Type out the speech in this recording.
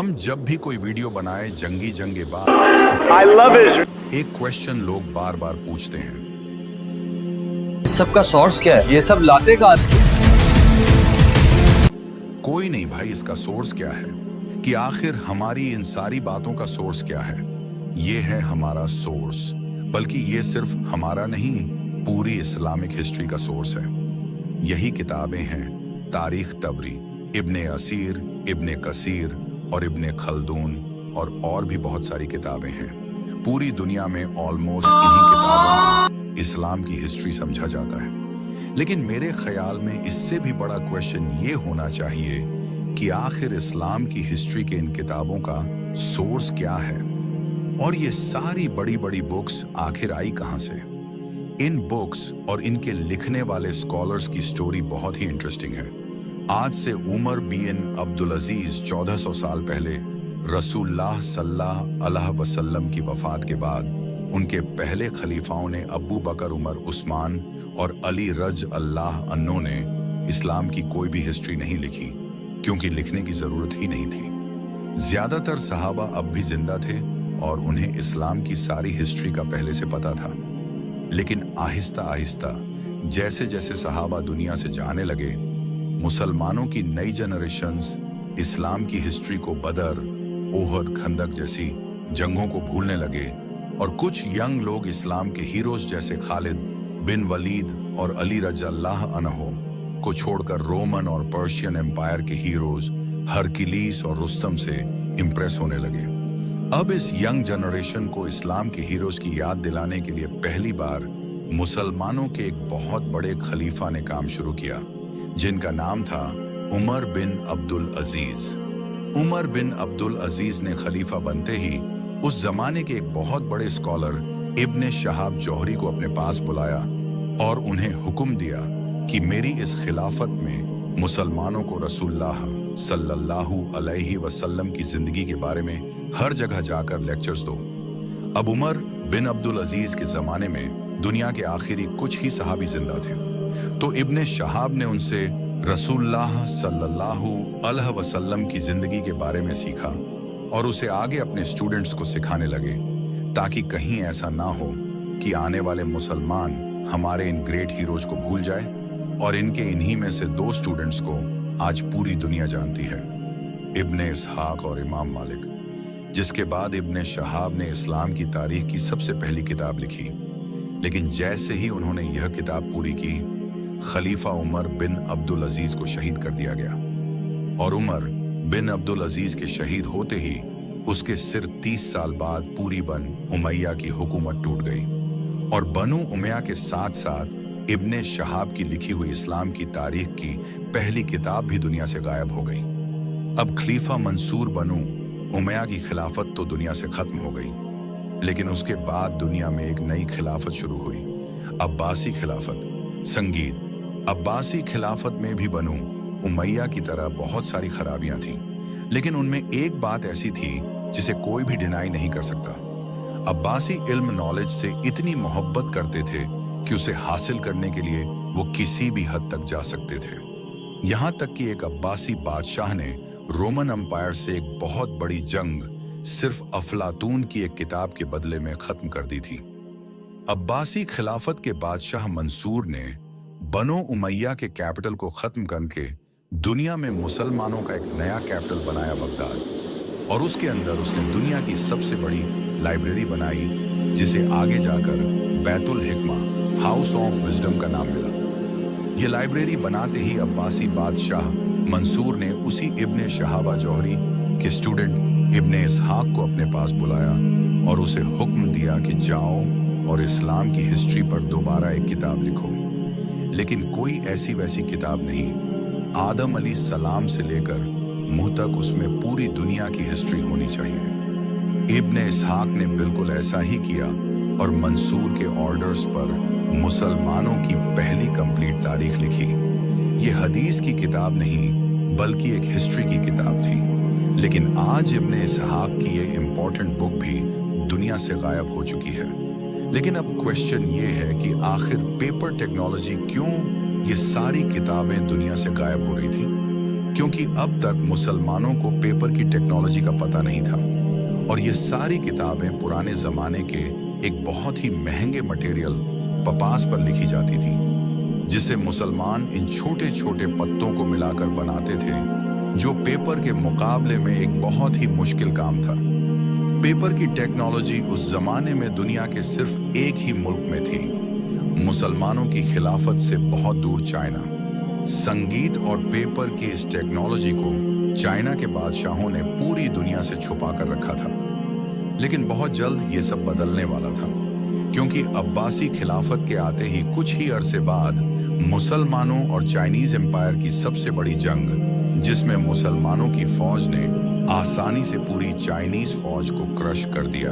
हम जब भी कोई वीडियो बनाए जंगी जंगे बाद I love Israel. एक क्वेश्चन लोग बार बार पूछते हैं, इस सब का सोर्स क्या है? ये सब लाते कहाँ से? कोई नहीं भाई, इसका सोर्स क्या है कि आखिर हमारी इन सारी बातों का सोर्स क्या है। ये है हमारा सोर्स, बल्कि ये सिर्फ हमारा नहीं, पूरी इस्लामिक हिस्ट्री का सोर्स है। यही किताबें हैं तारीख तबरी, इब्ने असीर, इब्ने कसीर और इब्ने खल्दून और भी बहुत सारी किताबें हैं। पूरी दुनिया में ऑलमोस्ट इन्हीं किताबों में इस्लाम की हिस्ट्री समझा जाता है। लेकिन मेरे ख्याल में इससे भी बड़ा क्वेश्चन ये होना चाहिए कि आखिर इस्लाम की हिस्ट्री के इन किताबों का सोर्स क्या है, और ये सारी बड़ी बड़ी बुक्स आखिर आई कहां से। इन बुक्स और इनके लिखने वाले स्कॉलर्स की स्टोरी बहुत ही इंटरेस्टिंग है। आज से उमर बिन अब्दुल अजीज 1400 साल पहले रसूलुल्लाह सल्लल्लाहु अलैहि वसल्लम की वफात के बाद उनके पहले खलीफाओं ने अबू बकर, उमर, उस्मान और अली रज अल्लाह अन्नो ने इस्लाम की कोई भी हिस्ट्री नहीं लिखी, क्योंकि लिखने की जरूरत ही नहीं थी। ज्यादातर सहाबा अब भी जिंदा थे और उन्हें इस्लाम की सारी हिस्ट्री का पहले से पता था। लेकिन आहिस्ता आहिस्ता जैसे जैसे सहाबा दुनिया से जाने लगे, मुसलमानों की नई जनरेशंस इस्लाम की हिस्ट्री को बदर, ओहद, खंदक जैसी जंगों को भूलने लगे, और कुछ यंग लोग इस्लाम के हीरोज जैसे खालिद बिन वलीद और अली रज़ा अल्लाह अन्हो को छोड़कर रोमन और पर्शियन एम्पायर के हीरोज हरकिलीस और रुस्तम से इम्प्रेस होने लगे। अब इस यंग जनरेशन को इस्लाम के हीरोज की याद दिलाने के लिए पहली बार मुसलमानों के एक बहुत बड़े खलीफा ने काम शुरू किया, जिनका नाम था उमर बिन अब्दुल अजीज। उमर बिन अब्दुल अजीज ने खलीफा बनते ही उस जमाने के एक बहुत बड़े स्कॉलर इब्ने शहाब जोहरी को अपने पास बुलाया और उन्हें हुक्म दिया कि मेरी इस खिलाफत में मुसलमानों को रसूलुल्लाह सल्लल्लाहु अलैहि वसल्लम की जिंदगी के बारे में हर जगह जाकर लेक्चर्स दो। अब उमर बिन अब्दुल अजीज के जमाने में दुनिया के आखिरी कुछ ही सहाबी जिंदा थे, तो इब्ने शहाब ने उनसे रसूलुल्लाह सल्लल्लाहु अलैहि वसल्लम की जिंदगी के बारे में सीखा और उसे आगे अपने स्टूडेंट्स को सिखाने लगे, ताकि कहीं ऐसा ना हो कि आने वाले मुसलमान हमारे इन ग्रेट हीरोज को भूल जाए। और इनके इन्हीं में से दो स्टूडेंट्स को आज पूरी दुनिया जानती है, इब्ने इसहाक और इमाम मालिक, जिसके बाद इब्ने शहाब ने इस्लाम की तारीख की सबसे पहली किताब लिखी। लेकिन जैसे ही उन्होंने यह किताब पूरी की, खलीफा उमर बिन अब्दुल अजीज को शहीद कर दिया गया, और उमर बिन अब्दुल अजीज के शहीद होते ही उसके सिर 30 साल बाद पूरी बन उमैया की हुकूमत टूट गई, और बनु उमैया के साथ साथ इब्ने शहाब की लिखी हुई इस्लाम की तारीख की पहली किताब भी दुनिया से गायब हो गई। अब खलीफा मंसूर बनु उमैया की खिलाफत तो दुनिया से खत्म हो गई, लेकिन उसके बाद दुनिया में एक नई खिलाफत शुरू हुई, अब्बासी खिलाफत। संगीत अब्बासी खिलाफत में भी बनु उमैया की तरह बहुत सारी खराबियां थीं, लेकिन उनमें एक बात ऐसी थी जिसे कोई भी डिनाई नहीं कर सकता। अब्बासी इल्म नॉलेज से इतनी मोहब्बत करते थे कि उसे हासिल करने के लिए वो किसी भी हद तक जा सकते थे। यहां तक कि एक अब्बासी बादशाह ने रोमन एम्पायर से एक बहुत बड़ी जंग सिर्फ अफलातून की एक किताब के बदले में खत्म कर दी थी। अब्बासी खिलाफत के बादशाह मंसूर ने बनो उमैया के कैपिटल को खत्म करके दुनिया में मुसलमानों का एक नया कैपिटल बनाया, बगदाद, और उसके अंदर उसने दुनिया की सबसे बड़ी लाइब्रेरी बनाई, जिसे आगे जाकर बैतुल हिकमा, हाउस ऑफ विजडम का नाम मिला। यह लाइब्रेरी बनाते ही अब्बासी बादशाह मंसूर ने उसी इब्ने शहाबा जोहरी के स्टूडेंट इब्ने इसहाक को अपने पास बुलाया और उसे हुक्म दिया कि जाओ और इस्लाम की हिस्ट्री पर दोबारा एक किताब लिखो। लेकिन कोई ऐसी वैसी किताब नहीं, आदम अलैहि सलाम से लेकर मुंह तक उसमें पूरी दुनिया की हिस्ट्री होनी चाहिए। इब्ने इसहाक ने बिल्कुल ऐसा ही किया और मंसूर के ऑर्डर्स पर मुसलमानों की पहली कंप्लीट तारीख लिखी। ये हदीस की किताब नहीं, बल्कि एक हिस्ट्री की किताब थी। लेकिन आज इब्ने इसहाक की ये इंपॉर्टेंट बुक भी दुनिया से गायब हो चुकी है। लेकिन अब क्वेश्चन ये है कि आखिर पेपर टेक्नोलॉजी क्यों ये सारी किताबें दुनिया से गायब हो रही थी? क्योंकि अब तक मुसलमानों को पेपर की टेक्नोलॉजी का पता नहीं था और ये सारी किताबें पुराने जमाने के एक बहुत ही महंगे मटेरियल पपास पर लिखी जाती थी, जिसे मुसलमान इन छोटे छोटे पत्तों को मिलाकर बनाते थे, जो पेपर के मुकाबले में एक बहुत ही मुश्किल काम था। पेपर की टेक्नोलॉजी उस जमाने में दुनिया के सिर्फ एक ही मुल्क में थी, मुसलमानों की खिलाफत से बहुत दूर चाइना। संगीत और पेपर की इस टेक्नोलॉजी को चाइना के बादशाहों ने पूरी दुनिया से छुपा कर रखा था, लेकिन बहुत जल्द ये सब बदलने वाला था, क्योंकि अब्बासी खिलाफत के आते ही कुछ ही अरसे बाद मुसलमानों और चाइनीज एम्पायर की सबसे बड़ी जंग, जिसमें मुसलमानों की फौज ने आसानी से पूरी चाइनीज फौज को क्रश कर दिया।